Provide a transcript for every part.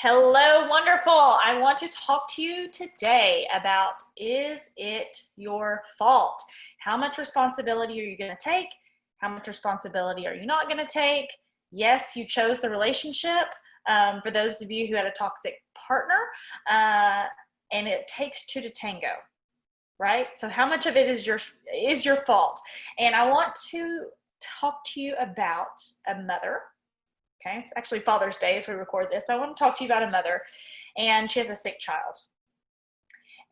Hello, wonderful. I want to talk to you today about, is it your fault? How much responsibility are you going to take? How much responsibility are you not going to take? Yes, you chose the relationship. For those of you who had a toxic partner, and it takes two to tango, right? So how much of it is your fault? And I want to talk to you about a mother. Okay, it's actually Father's Day as we record this, but I want to talk to you about a mother, and she has a sick child,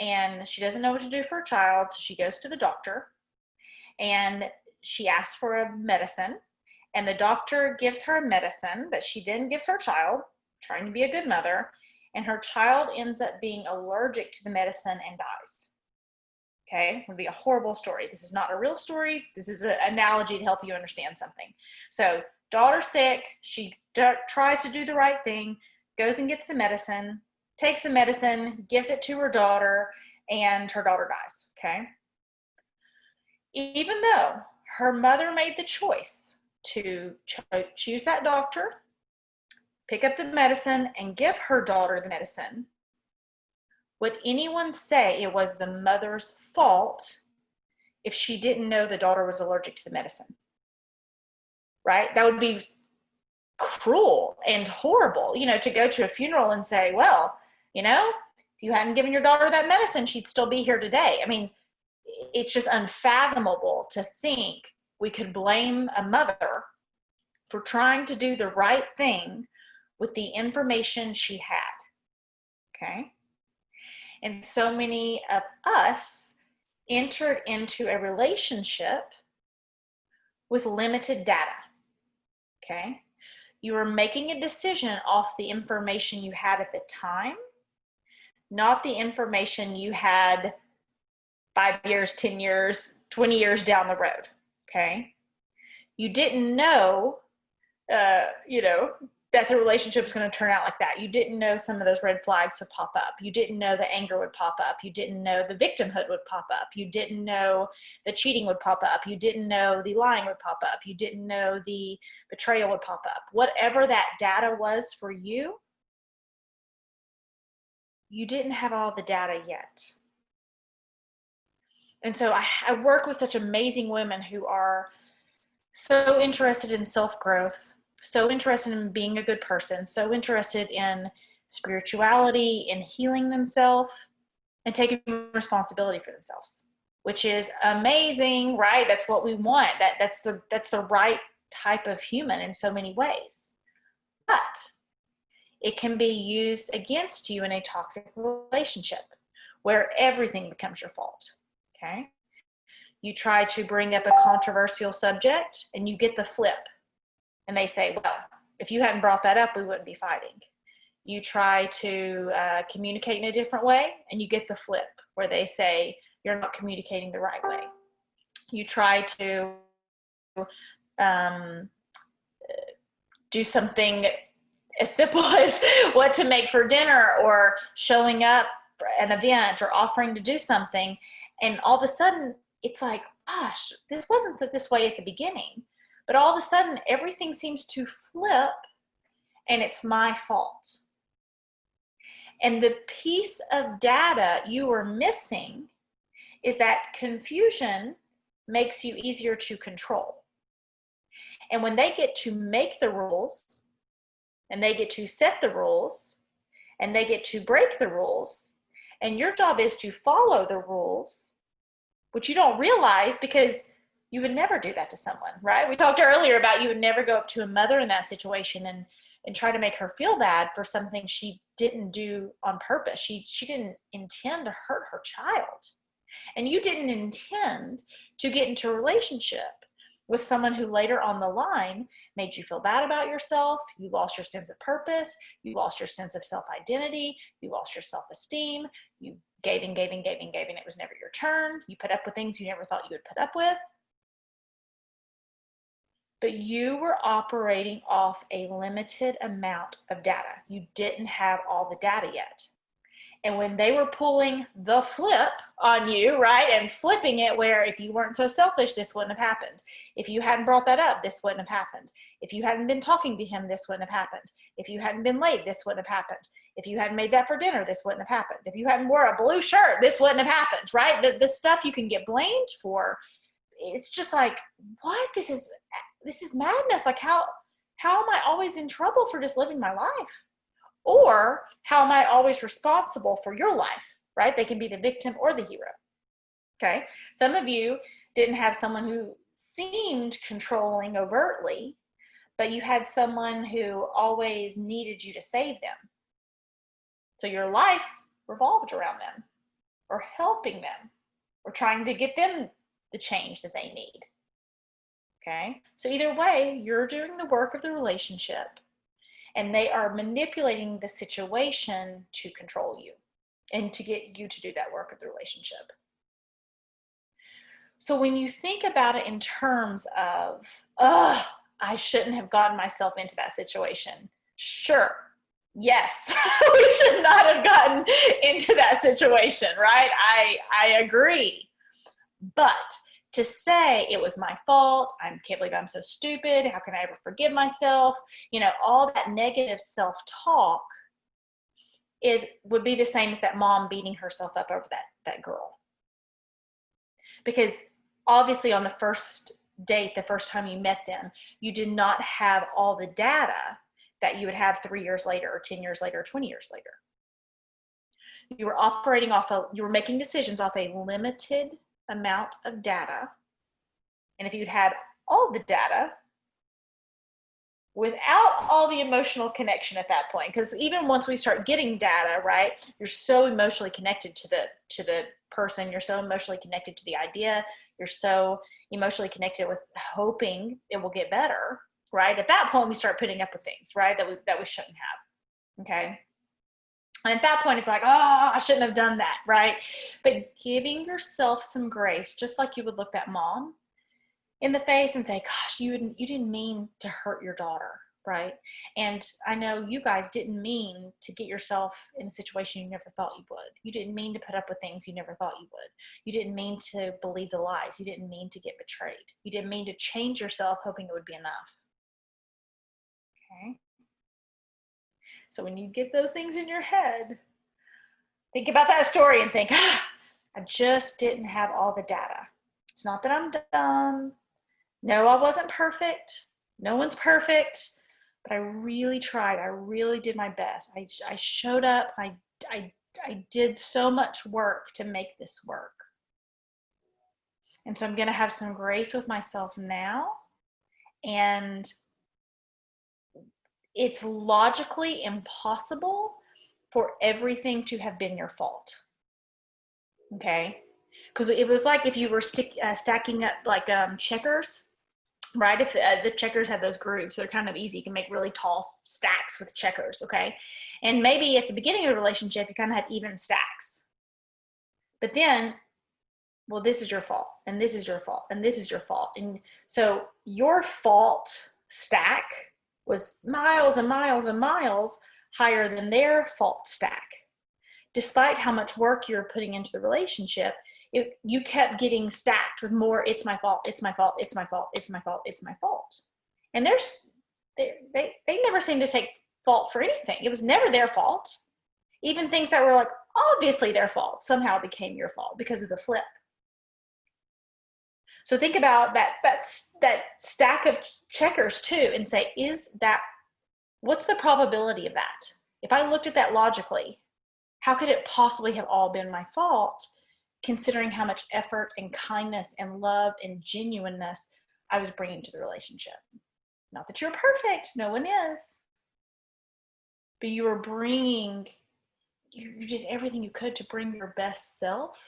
and she doesn't know what to do for her child, so she goes to the doctor, and she asks for a medicine, and the doctor gives her a medicine that she then gives her child, trying to be a good mother, and her child ends up being allergic to the medicine and dies. Okay, it would be a horrible story. This is not a real story. This is an analogy to help you understand something. So daughter's sick. She tries to do the right thing, goes and gets the medicine, takes the medicine, gives it to her daughter, and her daughter dies. Okay. Even though her mother made the choice to choose that doctor, pick up the medicine, and give her daughter the medicine, would anyone say it was the mother's fault if she didn't know the daughter was allergic to the medicine? Right? That would be cruel and horrible, to go to a funeral and say, well, if you hadn't given your daughter that medicine, she'd still be here today. I mean, it's just unfathomable to think we could blame a mother for trying to do the right thing with the information she had. Okay. And so many of us entered into a relationship with limited data. Okay. You were making a decision off the information you had at the time, not the information you had 5 years, 10 years, 20 years down the road. Okay. You didn't know, that the relationship was going to turn out like that. You didn't know some of those red flags would pop up. You didn't know the anger would pop up. You didn't know the victimhood would pop up. You didn't know the cheating would pop up. You didn't know the lying would pop up. You didn't know the betrayal would pop up. Whatever that data was for you, you didn't have all the data yet. And so I work with such amazing women who are so interested in self-growth, so interested in being a good person, so interested in spirituality, in healing themselves, and taking responsibility for themselves, which is amazing, right? That's what we want. That's the right type of human in so many ways. But it can be used against you in a toxic relationship where everything becomes your fault. Okay? You try to bring up a controversial subject and you get the flip. And they say, well, if you hadn't brought that up, we wouldn't be fighting. You try to communicate in a different way, and you get the flip where they say, you're not communicating the right way. You try to do something as simple as what to make for dinner or showing up for an event or offering to do something. And all of a sudden, it's like, gosh, this wasn't this way at the beginning. But all of a sudden, everything seems to flip, and it's my fault. And the piece of data you are missing is that confusion makes you easier to control. And when they get to make the rules, and they get to set the rules, and they get to break the rules, and your job is to follow the rules, which you don't realize because you would never do that to someone, right? We talked earlier about you would never go up to a mother in that situation and try to make her feel bad for something she didn't do on purpose. She didn't intend to hurt her child. And you didn't intend to get into a relationship with someone who later on the line made you feel bad about yourself. You lost your sense of purpose. You lost your sense of self-identity. You lost your self-esteem. You gave and gave and gave and gave, and it was never your turn. You put up with things you never thought you would put up with. But you were operating off a limited amount of data. You didn't have all the data yet. And when they were pulling the flip on you, right, and flipping it where if you weren't so selfish, this wouldn't have happened. If you hadn't brought that up, this wouldn't have happened. If you hadn't been talking to him, this wouldn't have happened. If you hadn't been late, this wouldn't have happened. If you hadn't made that for dinner, this wouldn't have happened. If you hadn't wore a blue shirt, this wouldn't have happened, right? The stuff you can get blamed for, it's just like, what? This is madness. Like, how am I always in trouble for just living my life? Or how am I always responsible for your life, right? They can be the victim or the hero. Okay. Some of you didn't have someone who seemed controlling overtly, but you had someone who always needed you to save them. So your life revolved around them, or helping them, or trying to get them the change that they need. Okay. So either way, you're doing the work of the relationship, and they are manipulating the situation to control you and to get you to do that work of the relationship. So when you think about it in terms of, I shouldn't have gotten myself into that situation. Sure. Yes, we should not have gotten into that situation, right? I agree. But to say it was my fault, I can't believe I'm so stupid, how can I ever forgive myself, all that negative self-talk would be the same as that mom beating herself up over that girl. Because obviously on the first date, the first time you met them, you did not have all the data that you would have 3 years later, or 10 years later, or 20 years later. You were making decisions off a limited amount of data. And if you'd had all the data without all the emotional connection at that point, because even once we start getting data, right, you're so emotionally connected to the person, you're so emotionally connected to the idea, you're so emotionally connected with hoping it will get better, right? At that point, we start putting up with things, right, that we shouldn't have. Okay. And at that point, it's like, I shouldn't have done that, right? But giving yourself some grace, just like you would look that mom in the face and say, gosh, you didn't mean to hurt your daughter, right? And I know you guys didn't mean to get yourself in a situation you never thought you would. You didn't mean to put up with things you never thought you would. You didn't mean to believe the lies. You didn't mean to get betrayed. You didn't mean to change yourself hoping it would be enough. Okay? So when you get those things in your head, think about that story and think, I just didn't have all the data. It's not that I'm dumb. No, I wasn't perfect. No one's perfect, but I really tried. I really did my best. I showed up. I did so much work to make this work. And so I'm going to have some grace with myself now. And it's logically impossible for everything to have been your fault. Okay? Because it was like if you were stacking up like checkers, right? If the checkers have those groups, they're kind of easy. You can make really tall stacks with checkers, okay? And maybe at the beginning of the relationship, you kind of had even stacks. But then, well, this is your fault, and this is your fault, and this is your fault. And so your fault stack was miles and miles and miles higher than their fault stack. Despite how much work you're putting into the relationship, you kept getting stacked with more, it's my fault, it's my fault, it's my fault, it's my fault, it's my fault. And they never seemed to take fault for anything. It was never their fault. Even things that were like obviously their fault somehow became your fault because of the flip. So think about that stack of checkers too and say, what's the probability of that? If I looked at that logically, how could it possibly have all been my fault, considering how much effort and kindness and love and genuineness I was bringing to the relationship? Not that you're perfect, no one is. But you did everything you could to bring your best self.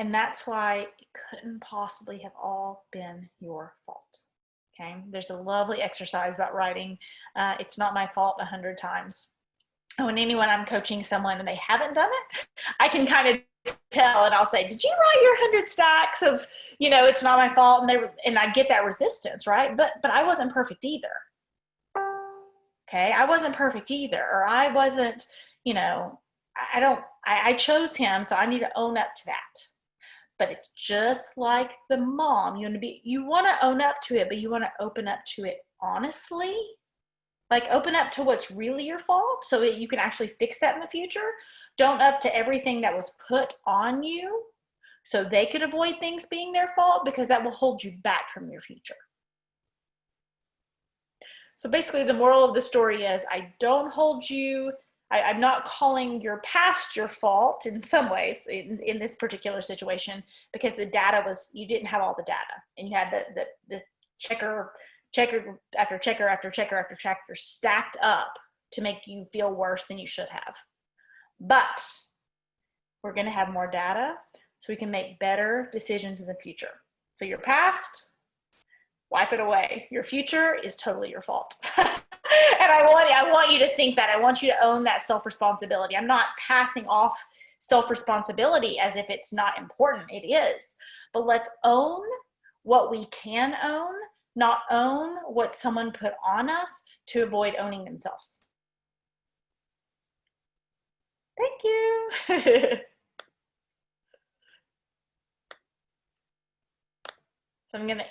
And that's why it couldn't possibly have all been your fault. Okay, there's a lovely exercise about writing, it's not my fault 100 times. When I'm coaching someone and they haven't done it, I can kind of tell, and I'll say, did you write your 100 stacks of, it's not my fault? And I get that resistance, right? But I wasn't perfect either. Okay, I wasn't perfect either, or I wasn't, I chose him, so I need to own up to that. But it's just like the mom. You want to own up to it, but you want to open up to it honestly. Like open up to what's really your fault so that you can actually fix that in the future. Don't up to everything that was put on you so they could avoid things being their fault, because that will hold you back from your future. So basically the moral of the story is I don't hold you, I'm not calling your past your fault in some ways in this particular situation, because the data was, you didn't have all the data, and you had the checker after checker after checker after checker stacked up to make you feel worse than you should have. But we're going to have more data so we can make better decisions in the future. So your past, wipe it away. Your future is totally your fault. And I want you to think that. I want you to own that self-responsibility. I'm not passing off self-responsibility as if it's not important. It is. But let's own what we can own, not own what someone put on us to avoid owning themselves. Thank you. So I'm going to